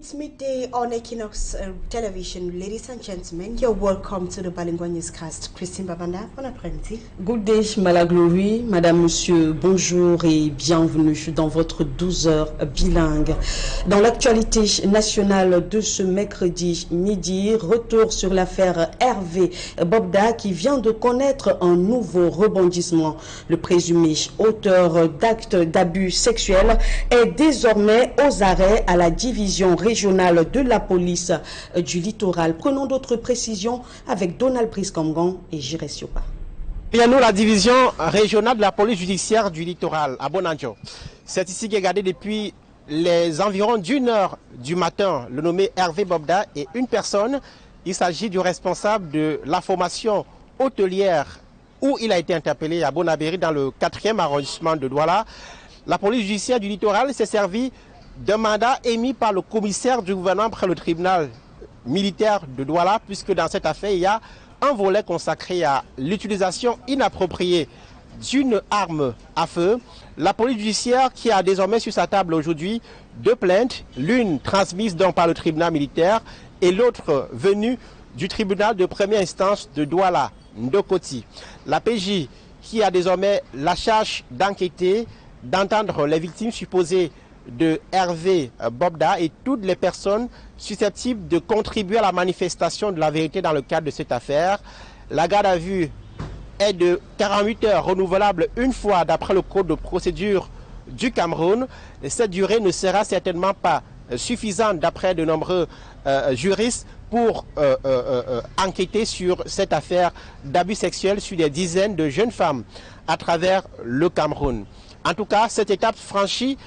It's midday on Équinoxe television. Ladies and gentlemen, you're welcome to the Bilingual Newscast. Christine Babanda, bon après-midi. Good day, Malaglory, Madame, Monsieur, bonjour et bienvenue dans votre 12 heures bilingue. Dans l'actualité nationale de ce mercredi midi, retour sur l'affaire Hervé Bobda qui vient de connaître un nouveau rebondissement. Le présumé auteur d'actes d'abus sexuels est désormais aux arrêts à la division régionale de la police du littoral. Prenons d'autres précisions avec Donald Priscomgan et Jires Siopa. Bien nous, la division régionale de la police judiciaire du littoral à Bonanjo. C'est ici qu'est gardé depuis les environs d'1h du matin, le nommé Hervé Bobda et une personne. Il s'agit du responsable de la formation hôtelière où il a été interpellé à Bonabéry dans le 4e arrondissement de Douala. La police judiciaire du littoral s'est servie d'un mandat émis par le commissaire du gouvernement près le tribunal militaire de Douala, puisque dans cette affaire, il y a un volet consacré à l'utilisation inappropriée d'une arme à feu. La police judiciaire qui a désormais sur sa table aujourd'hui 2 plaintes, l'une transmise donc par le tribunal militaire et l'autre venue du tribunal de première instance de Douala, Ndokoti. La PJ qui a désormais la charge d'enquêter, d'entendre les victimes supposées de Hervé Bobda et toutes les personnes susceptibles de contribuer à la manifestation de la vérité dans le cadre de cette affaire. La garde à vue est de 48 heures renouvelable une fois d'après le code de procédure du Cameroun. Et cette durée ne sera certainement pas suffisante d'après de nombreux juristes pour enquêter sur cette affaire d'abus sexuels sur des dizaines de jeunes femmes à travers le Cameroun. En tout cas, cette étape franchie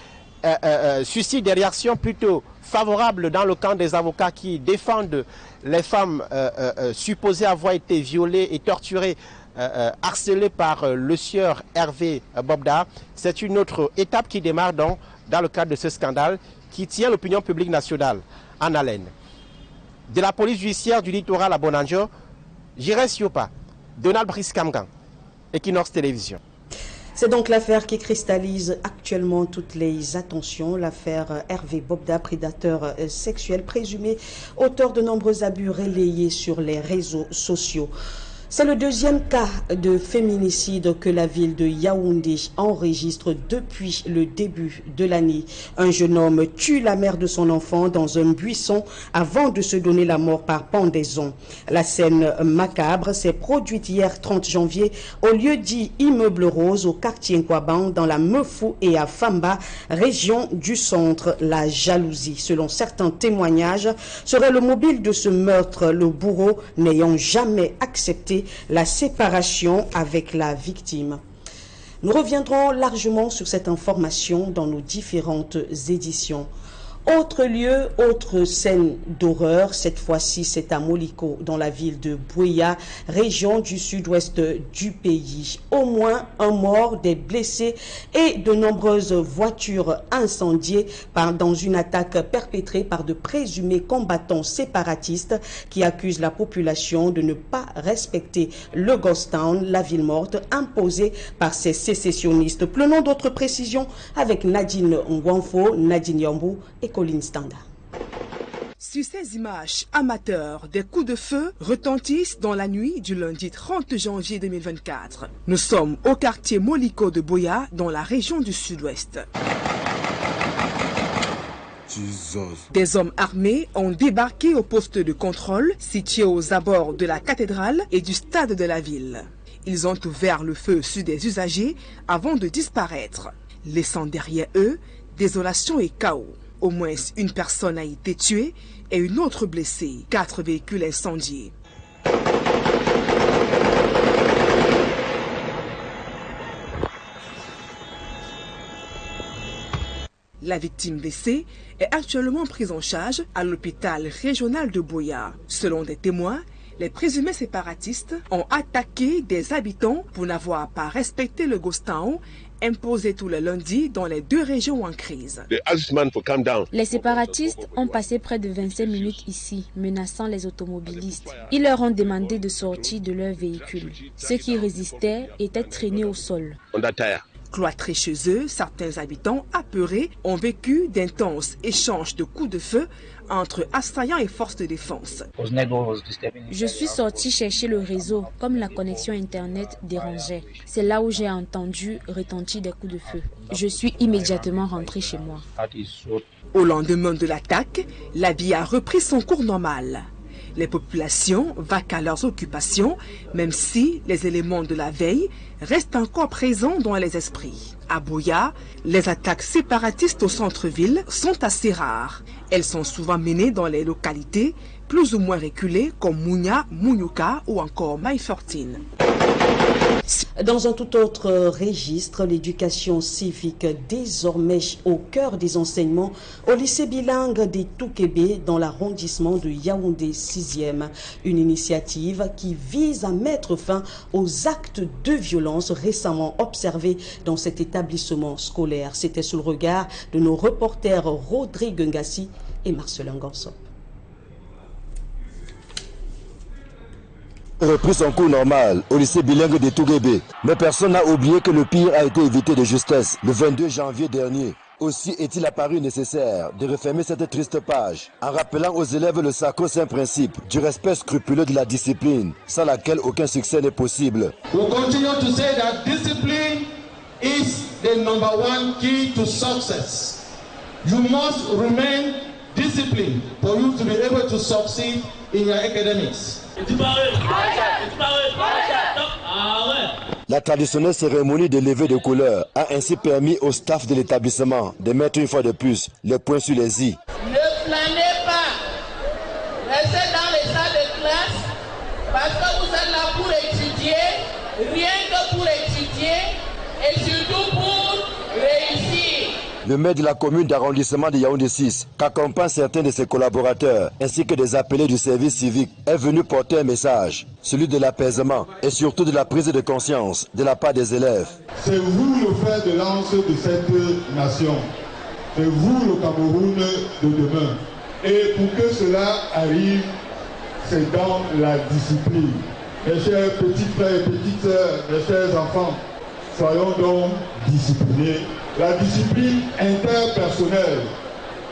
suscite des réactions plutôt favorables dans le camp des avocats qui défendent les femmes supposées avoir été violées et torturées, harcelées par le sieur Hervé Bobda. C'est une autre étape qui démarre donc dans le cadre de ce scandale qui tient l'opinion publique nationale en haleine. De la police judiciaire du littoral à Bonanjo, Jires Siopa, Donald Priscomgan, Équinoxe Télévision. C'est donc l'affaire qui cristallise actuellement toutes les attentions. L'affaire Hervé Bobda, prédateur sexuel présumé, auteur de nombreux abus relayés sur les réseaux sociaux. C'est le 2e cas de féminicide que la ville de Yaoundé enregistre depuis le début de l'année. Un jeune homme tue la mère de son enfant dans un buisson avant de se donner la mort par pendaison. La scène macabre s'est produite hier 30 janvier au lieu dit Immeuble Rose au quartier Nkwaban dans la Meufou et à Famba, région du centre. La jalousie, selon certains témoignages, serait le mobile de ce meurtre, le bourreau n'ayant jamais accepté la séparation avec la victime. Nous reviendrons largement sur cette information dans nos différentes éditions. Autre lieu, autre scène d'horreur, cette fois-ci c'est à Moliko, dans la ville de Bouéa, région du sud-ouest du pays. Au moins un mort, des blessés et de nombreuses voitures incendiées dans une attaque perpétrée par de présumés combattants séparatistes qui accusent la population de ne pas respecter le Ghost Town, la ville morte, imposée par ces sécessionnistes. Prenons d'autres précisions avec Nadine Ngwanfo, Nadine Yambou et Colline Standard. Sur ces images amateurs, des coups de feu retentissent dans la nuit du lundi 30 janvier 2024. Nous sommes au quartier Moliko de Boya, dans la région du sud-ouest. Des hommes armés ont débarqué au poste de contrôle situé aux abords de la cathédrale et du stade de la ville. Ils ont ouvert le feu sur des usagers avant de disparaître, laissant derrière eux désolation et chaos. Au moins une personne a été tuée et une autre blessée. 4 véhicules incendiés. La victime blessée est actuellement prise en charge à l'hôpital régional de Boya. Selon des témoins, les présumés séparatistes ont attaqué des habitants pour n'avoir pas respecté le Ghost Town imposé tous les lundis dans les 2 régions en crise. Les séparatistes ont passé près de 25 minutes ici, menaçant les automobilistes. Ils leur ont demandé de sortir de leur véhicule. Ceux qui résistaient étaient traînés au sol. Cloîtrés chez eux, certains habitants apeurés ont vécu d'intenses échanges de coups de feu entre assaillants et forces de défense. Je suis sorti chercher le réseau, comme la connexion internet dérangeait. C'est là où j'ai entendu retentir des coups de feu. Je suis immédiatement rentré chez moi. Au lendemain de l'attaque, la vie a repris son cours normal. Les populations vaquent à leurs occupations, même si les éléments de la veille restent encore présents dans les esprits. À Buea, les attaques séparatistes au centre-ville sont assez rares. Elles sont souvent menées dans les localités plus ou moins reculées comme Mounia, Mouniouka ou encore Maïfortine. Dans un tout autre registre, l'éducation civique désormais au cœur des enseignements au lycée bilingue des Jtb dans l'arrondissement de Yaoundé 6e. Une initiative qui vise à mettre fin aux actes de violence récemment observés dans cet établissement scolaire. C'était sous le regard de nos reporters Rodrigue Ngassi et Marcelin Gansop. Repris son cours normal au lycée bilingue de Jtb. Mais personne n'a oublié que le pire a été évité de justesse le 22 janvier dernier. Aussi est-il apparu nécessaire de refermer cette triste page en rappelant aux élèves le sacro-saint principe du respect scrupuleux de la discipline, sans laquelle aucun succès n'est possible. We continue to say that discipline is the number one key to success. You must remain disciplined for you to be able to succeed in your academics. La traditionnelle cérémonie de levée de couleur a ainsi permis au staff de l'établissement de mettre une fois de plus les points sur les i. Ne planez pas, restez dans les salles de classe parce que vous êtes là pour étudier, rien que pour étudier et surtout pour réussir. Le maire de la commune d'arrondissement de Yaoundé 6, qu'accompagne certains de ses collaborateurs, ainsi que des appelés du service civique, est venu porter un message, celui de l'apaisement et surtout de la prise de conscience de la part des élèves. C'est vous le fer de lance de cette nation. C'est vous le Cameroun de demain. Et pour que cela arrive, c'est dans la discipline. Mes chers petits frères et petites sœurs, mes chers enfants, soyons donc disciplinés. La discipline interpersonnelle,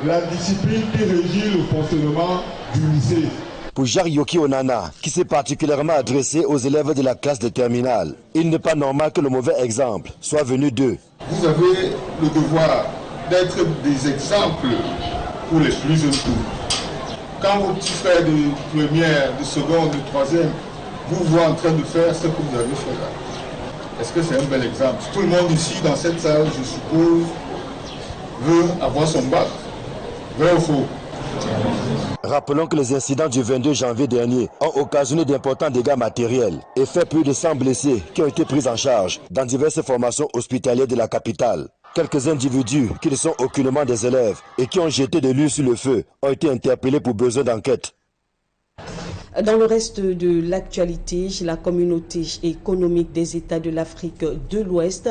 la discipline qui régit le fonctionnement du lycée. Pour Jacques Yoki Onana, qui s'est particulièrement adressé aux élèves de la classe de terminale, il n'est pas normal que le mauvais exemple soit venu d'eux. Vous avez le devoir d'être des exemples pour les plus jeunes. Quand vos petits frères de première, de seconde, de troisième, vous voient en train de faire ce que vous avez fait là. Est-ce que c'est un bel exemple? Tout le monde ici dans cette salle, je suppose, veut avoir son bac. Vrai ou faux? Rappelons que les incidents du 22 janvier dernier ont occasionné d'importants dégâts matériels et fait plus de 100 blessés qui ont été pris en charge dans diverses formations hospitalières de la capitale. Quelques individus qui ne sont aucunement des élèves et qui ont jeté de l'huile sur le feu ont été interpellés pour besoin d'enquête. Dans le reste de l'actualité, la communauté économique des États de l'Afrique de l'Ouest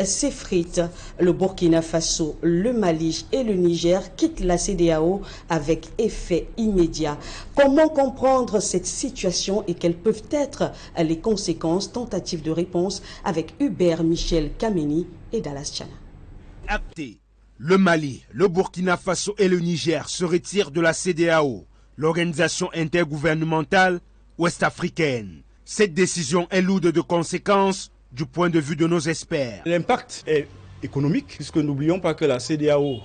s'effrite. Le Burkina Faso, le Mali et le Niger quittent la CEDEAO avec effet immédiat. Comment comprendre cette situation et quelles peuvent être les conséquences? Tentative de réponse avec Hubert Michel Kameni et Dallas Chana. Acté, le Mali, le Burkina Faso et le Niger se retirent de la CEDEAO, l'organisation intergouvernementale ouest-africaine. Cette décision est lourde de conséquences du point de vue de nos experts. L'impact est économique, puisque n'oublions pas que la CEDEAO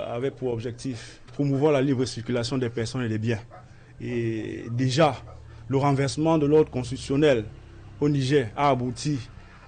avait pour objectif promouvoir la libre circulation des personnes et des biens. Et déjà, le renversement de l'ordre constitutionnel au Niger a abouti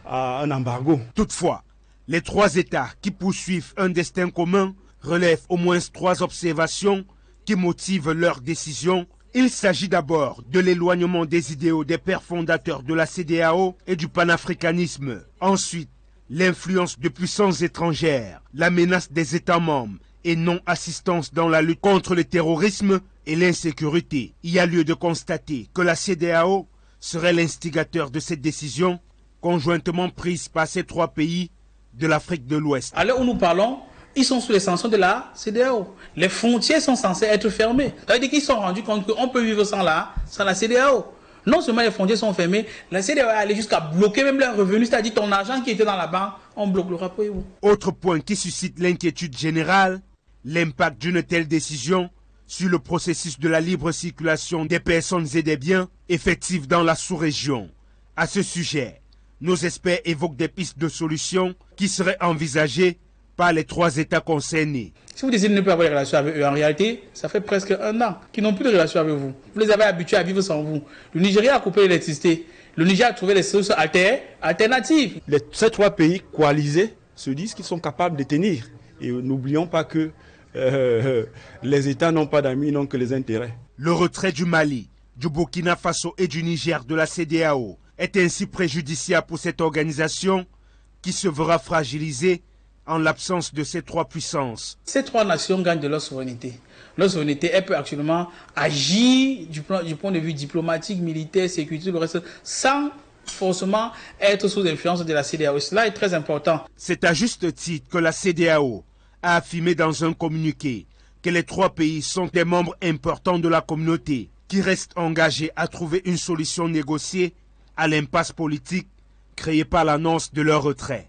à un embargo. Toutefois, les trois États qui poursuivent un destin commun relèvent au moins 3 observations qui motivent leur décision. Il s'agit d'abord de l'éloignement des idéaux des pères fondateurs de la CEDEAO et du panafricanisme. Ensuite, l'influence de puissances étrangères, la menace des États membres et non-assistance dans la lutte contre le terrorisme et l'insécurité. Il y a lieu de constater que la CEDEAO serait l'instigateur de cette décision, conjointement prise par ces 3 pays de l'Afrique de l'Ouest. À l'heure où nous parlons, ils sont sous les sanctions de la CEDEAO. Les frontières sont censées être fermées. Ça veut dire qu'ils se sont rendus compte qu'on peut vivre sans la CEDEAO. Non seulement les frontières sont fermées, la CEDEAO est allée jusqu'à bloquer même leurs revenus, c'est-à-dire ton argent qui était dans la banque, on bloque le rapport. Autre point qui suscite l'inquiétude générale, l'impact d'une telle décision sur le processus de la libre circulation des personnes et des biens effectifs dans la sous-région. À ce sujet, nos experts évoquent des pistes de solutions qui seraient envisagées par les 3 États concernés. Si vous décidez de ne pas avoir des relations avec eux, en réalité, ça fait presque 1 an qu'ils n'ont plus de relations avec vous. Vous les avez habitués à vivre sans vous. Le Nigeria a coupé l'électricité. Le Niger a trouvé les solutions alternatives. Ces 3 pays coalisés se disent qu'ils sont capables de tenir. Et n'oublions pas que les États n'ont pas d'amis, n'ont que les intérêts. Le retrait du Mali, du Burkina Faso et du Niger de la CEDEAO est ainsi préjudiciable pour cette organisation qui se verra fragilisée en l'absence de ces 3 puissances. Ces 3 nations gagnent de leur souveraineté. Leur souveraineté, elle peut actuellement agir du point de vue diplomatique, militaire, sécurité, le reste, sans forcément être sous l'influence de la CEDEAO. Cela est très important. C'est à juste titre que la CEDEAO a affirmé dans un communiqué que les 3 pays sont des membres importants de la communauté qui restent engagés à trouver une solution négociée à l'impasse politique créée par l'annonce de leur retrait.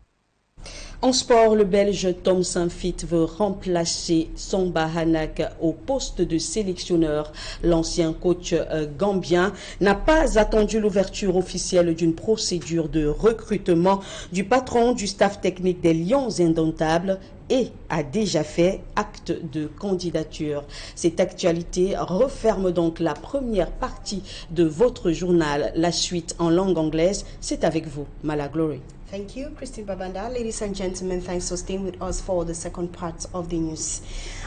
En sport, le Belge Tom Saint-Fit veut remplacer Samba Hanak au poste de sélectionneur. L'ancien coach gambien n'a pas attendu l'ouverture officielle d'une procédure de recrutement du patron du staff technique des Lions Indomptables et a déjà fait acte de candidature. Cette actualité referme donc la première partie de votre journal. La suite en langue anglaise, c'est avec vous, Mala Glory. Thank you, Christine Babanda. Ladies and gentlemen, thanks for staying with us for the second part of the news.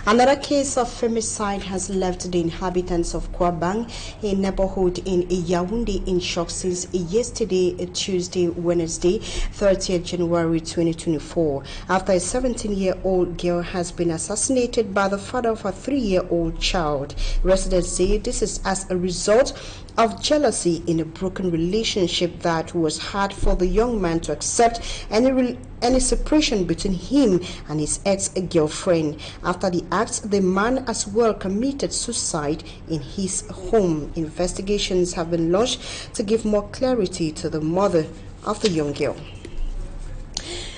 Another case of femicide has left the inhabitants of Kwabang, a neighborhood in Yaoundé, in shock since yesterday, Tuesday, Wednesday, 30th January 2024, after a 17-year-old girl has been assassinated by the father of a 3-year-old child. Residents say this is as a result of jealousy in a broken relationship that was hard for the young man to accept any separation between him and his ex-girlfriend. After the act, the man as well committed suicide in his home. Investigations have been launched to give more clarity to the mother of the young girl.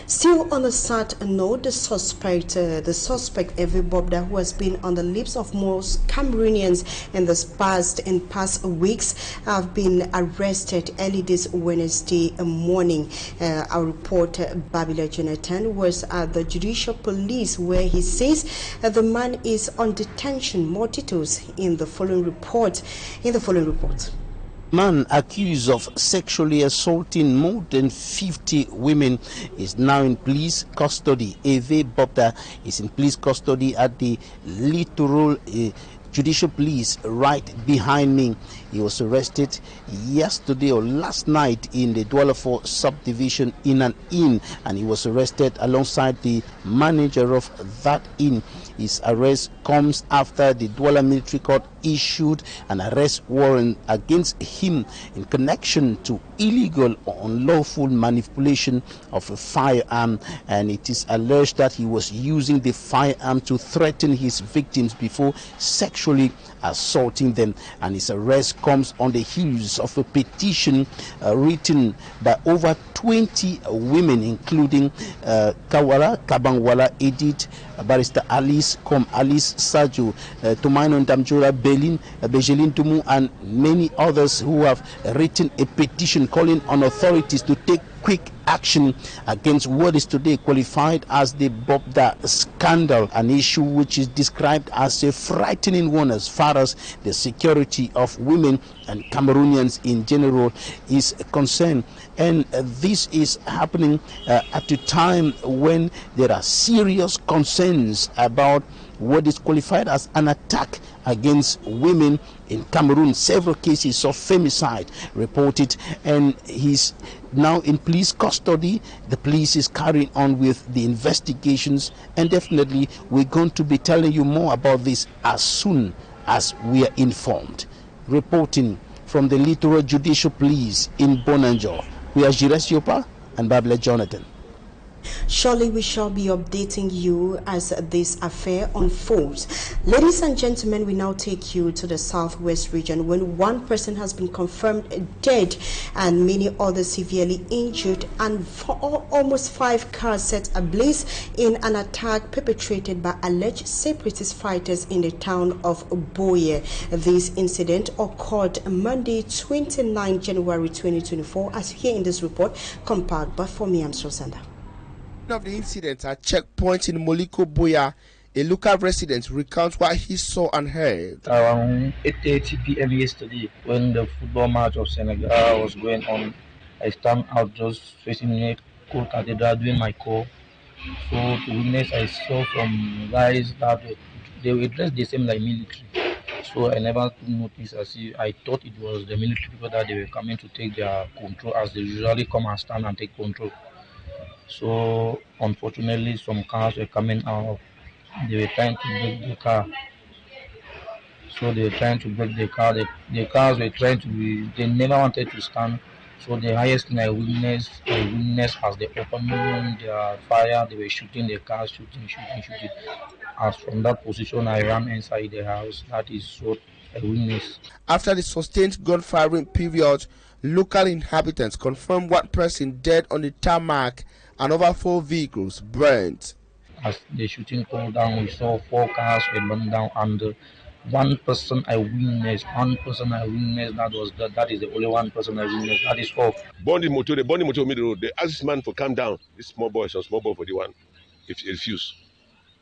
Still on the sad note, the suspect Hervé Bobda, who has been on the lips of most Cameroonians in past weeks, have been arrested early this Wednesday morning. Our reporter Babila Jonathan was at the Judicial Police, where he says the man is on detention. More details in the following report. Man accused of sexually assaulting more than 50 women is now in police custody. Hervé Bobda is in police custody at the Littoral Judicial Police right behind me. He was arrested yesterday or last night in the Douala subdivision in an inn, and he was arrested alongside the manager of that inn. His arrest comes after the Douala Military Court issued an arrest warrant against him in connection to illegal or unlawful manipulation of a firearm, and it is alleged that he was using the firearm to threaten his victims before sexually assaulting them. And his arrest comes on the heels of a petition written by over 20 women, including Kabangwala Edith, Barrister Alice Sajo, Tumaino Ndamjura Bejelin Tumu, and many others who have written a petition calling on authorities to take quick action against what is today qualified as the Bobda scandal, an issue which is described as a frightening one as far as the security of women and Cameroonians in general is concerned. And this is happening at a time when there are serious concerns about what is qualified as an attack against women in Cameroon. Several cases of femicide reported, and he's now in police custody. The police is carrying on with the investigations, and definitely we're going to be telling you more about this as soon as we are informed. Reporting from the Littoral Judicial Police in Bonanjo, we are Jires Yopa and Babla Jonathan. Surely we shall be updating you as this affair unfolds. Ladies and gentlemen, we now take you to the southwest region when one person has been confirmed dead and many others severely injured, and almost 5 cars set ablaze in an attack perpetrated by alleged separatist fighters in the town of Boye. This incident occurred Monday, 29 January 2024, as here in this report compiled by Fomi Amstrosanda. Of the incident at checkpoint in Moliko Boya, a local resident recounts what he saw and heard. Around 8:30 p.m. yesterday, when the football match of Senegal was going on, I stand out just facing the Court Cathedral doing my call. So to witness, I saw some guys that they were dressed the same like military. So I never noticed. I thought it was the military people that they were coming to take their control, as they usually come and stand and take control. So unfortunately, some cars were coming out. They were trying to break the car. So they were trying to break the car. The cars were trying to they never wanted to stand. So the highest thing I witnessed as they opened their fire, they were shooting the cars, shooting. As from that position, I ran inside the house. That is what I witnessed. After the sustained gunfiring period, local inhabitants confirmed one person dead on the tarmac and over 4 vehicles burned. As the shooting came down, we saw 4 cars were burned down, and one person I witnessed, that is the only one person I witnessed, that is 4. Bondi motor middle road. They asked this man to calm down. This small boy for the one. If he refused.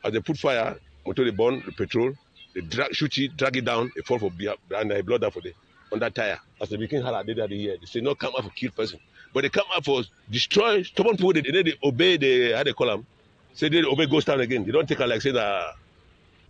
As they put fire, motor they burn the petrol, they drag it down, it fall for behind, and they blood out for the on that tire. As they became hard, they say no come out for kill person. But they come out for destroy stubborn people. They obey how they call them. Say they obey ghost town again. They don't take her like say that.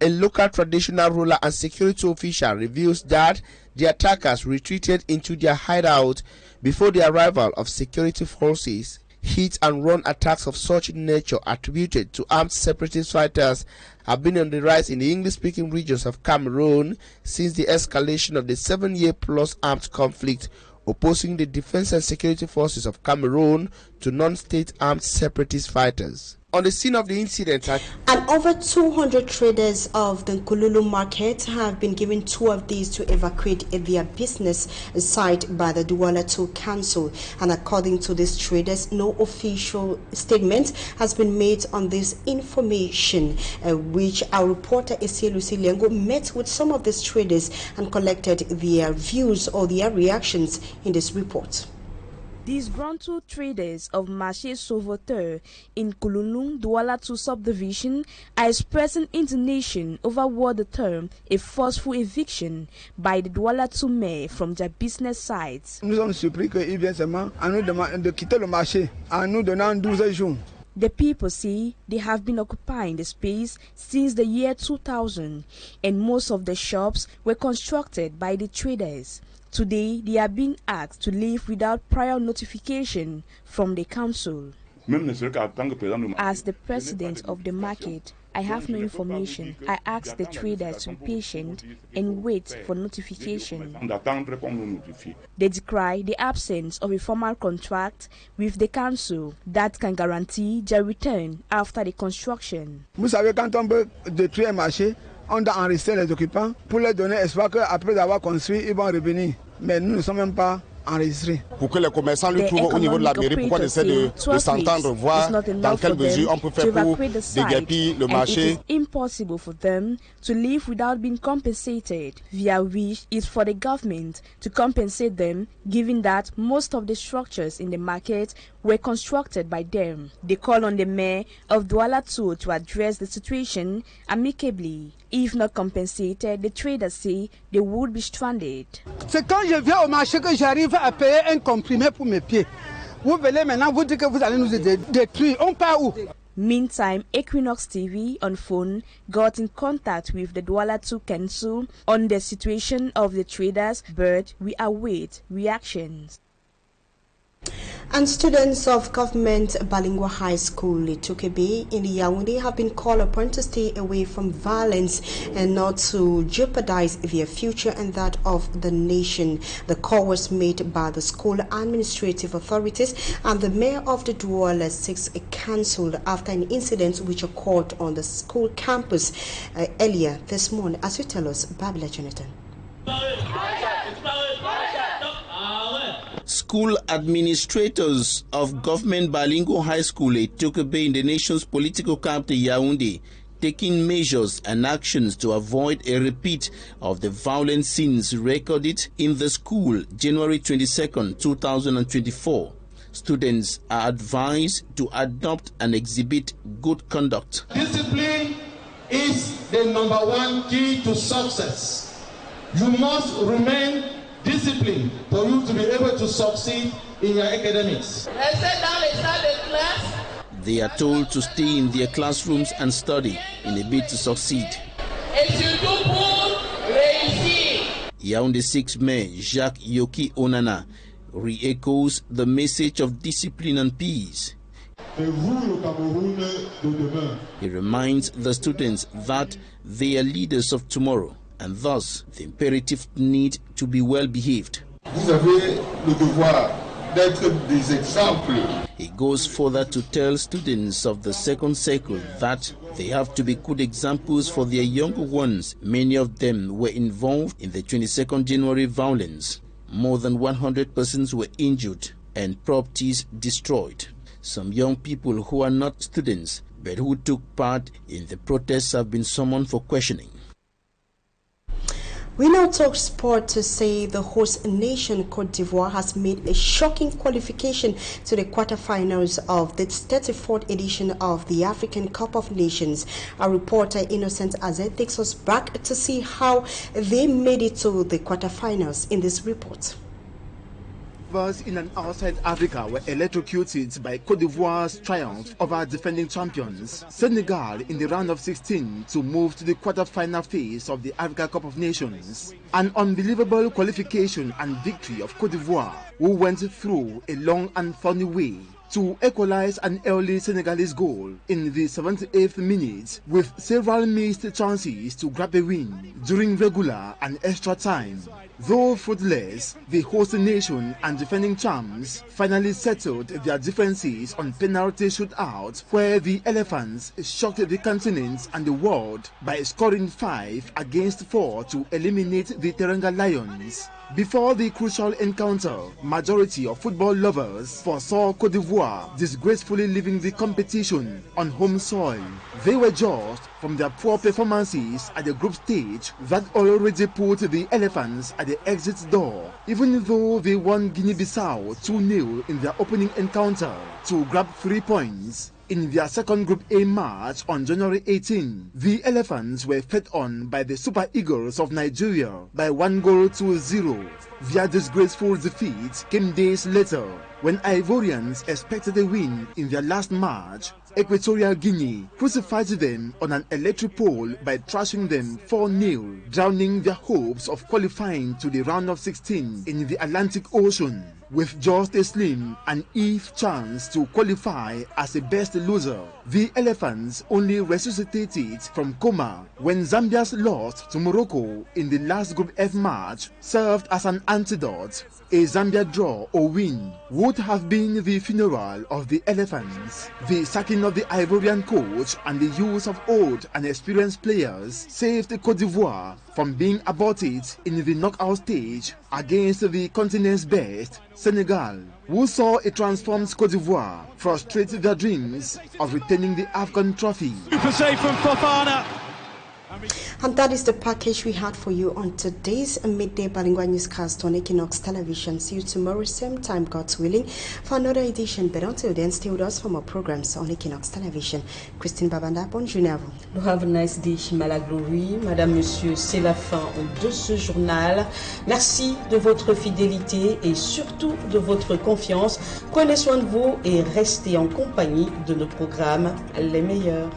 A local traditional ruler and security official reveals that the attackers retreated into their hideout before the arrival of security forces. Hit and run attacks of such nature attributed to armed separatist fighters have been on the rise in the English-speaking regions of Cameroon since the escalation of the 7-year-plus armed conflict opposing the defense and security forces of Cameroon to non-state armed separatist fighters. On the scene of the incident, and over 200 traders of the Nkululu market have been given 2 of these to evacuate their business site by the Douala 2 Council. And according to these traders, no official statement has been made on this information, which our reporter Esielu Lengo met with some of these traders and collected their views or their reactions in this report. These disgruntled traders of Marché Sauveteur in Kululung Douala 2 subdivision are expressing indignation over what they term a forceful eviction by the Douala 2 mayor from their business sites. Nous sommes surpris qu'ils viennent seulement à nous demander de quitter le marché en nous donnant 12 jours. The people say they have been occupying the space since the year 2000, and most of the shops were constructed by the traders. Today, they are being asked to leave without prior notification from the council. As the president of the market, I have no information. I ask the traders to be patient and wait for notification. They decry the absence of a formal contract with the council that can guarantee their return after the construction. Vous savez, quand on veut détruire un marché, on doit enregistrer les occupants pour leur donner espoir qu'après avoir construit, ils vont revenir. Mais nous ne sommes même pas enregistrés. Pour que les commerçants lui trouvent au niveau de la mairie, pourquoi on essaie de s'entendre, voir dans quelle mesure on peut faire pour déguerpir le marché. It is impossible for them to leave without being compensated. Their wish is for the government to compensate them, given that most of the structures in the market were constructed by them. They call on the mayor of Douala 2 to address the situation amicably. If not compensated, the traders say they would be stranded. C'est quand je viens au marché que j'arrive à payer un comprimé pour mes pieds. Vous venez maintenant, vous dites que vous allez nous détruire. On part où? Meantime, Équinoxe TV on phone got in contact with the Douala 2 Council on the situation of the traders, but we await reactions. And students of Government Bilingual High School, Jtb in Yaoundé, have been called upon to stay away from violence and not to jeopardize their future and that of the nation. The call was made by the school administrative authorities and the mayor of the Douala 6 Council after an incident which occurred on the school campus earlier this morning. As you tell us, Babila Jonathan. School administrators of Government Bilingual High School Jtb in the nation's political capital Yaoundé taking measures and actions to avoid a repeat of the violent scenes recorded in the school January 22nd, 2024. Students are advised to adopt and exhibit good conduct. Discipline is the number one key to success. You must remain discipline for you to be able to succeed in your academics. They are told to stay in their classrooms and study in a bid to succeed. Yaoundé 6 Mayor Jacques Yoki Onana re-echoes the message of discipline and peace. He reminds the students that they are leaders of tomorrow, and thus the imperative need to be well behaved. Vous avez le devoir d'être des exemples. He goes further to tell students of the second circle that they have to be good examples for their younger ones. Many of them were involved in the 22nd January violence. More than 100 persons were injured and properties destroyed. Some young people who are not students but who took part in the protests have been summoned for questioning. We now talk sport to say the host nation Côte d'Ivoire has made a shocking qualification to the quarterfinals of the 34th edition of the African Cup of Nations. Our reporter Innocent Azet takes us back to see how they made it to the quarterfinals in this report. In and outside Africa were electrocuted by Côte d'Ivoire's triumph over defending champions Senegal in the round of 16 to move to the quarter-final phase of the Africa Cup of Nations. An unbelievable qualification and victory of Côte d'Ivoire, who went through a long and funny way to equalize an early Senegalese goal in the 78th minute with several missed chances to grab a win during regular and extra time. Though fruitless, the host nation and defending champs finally settled their differences on penalty shootout, where the Elephants shocked the continent and the world by scoring 5-4 to eliminate the Teranga Lions. Before the crucial encounter, majority of football lovers foresaw Côte d'Ivoire disgracefully leaving the competition on home soil. They were judged from their poor performances at the group stage that already put the Elephants at the exit door, even though they won Guinea-Bissau 2-0 in their opening encounter to grab 3 points. In their second Group A match on January 18, the Elephants were fed on by the Super Eagles of Nigeria by 1-0. Their disgraceful defeat came days later when Ivorians expected a win in their last match. Equatorial Guinea crucified them on an electric pole by thrashing them 4-0, drowning their hopes of qualifying to the round of 16 in the Atlantic Ocean. With just a slim and if chance to qualify as a best loser, the Elephants only resuscitated from coma when Zambia's loss to Morocco in the last Group F match served as an antidote. A Zambia draw or win would have been the funeral of the Elephants. The sacking of the Ivorian coach and the use of old and experienced players saved Côte d'Ivoire from being aborted in the knockout stage against the continent's best, Senegal, who saw a transformed Côte d'Ivoire frustrate their dreams of retaining the AFCON trophy. Super save from Fofana. And that is the package we had for you on today's midday bilingual newscast on Équinoxe Television. See you tomorrow, same time, God's willing, for another edition. But until then, stay with us for more programs on Équinoxe Television. Christine Babanda, bonjour à vous. Have a nice day, Malaglory. Madame, Monsieur, c'est la fin de ce journal. Merci de votre fidélité et surtout de votre confiance. Prenez soin de vous et restez en compagnie de nos programmes les meilleurs.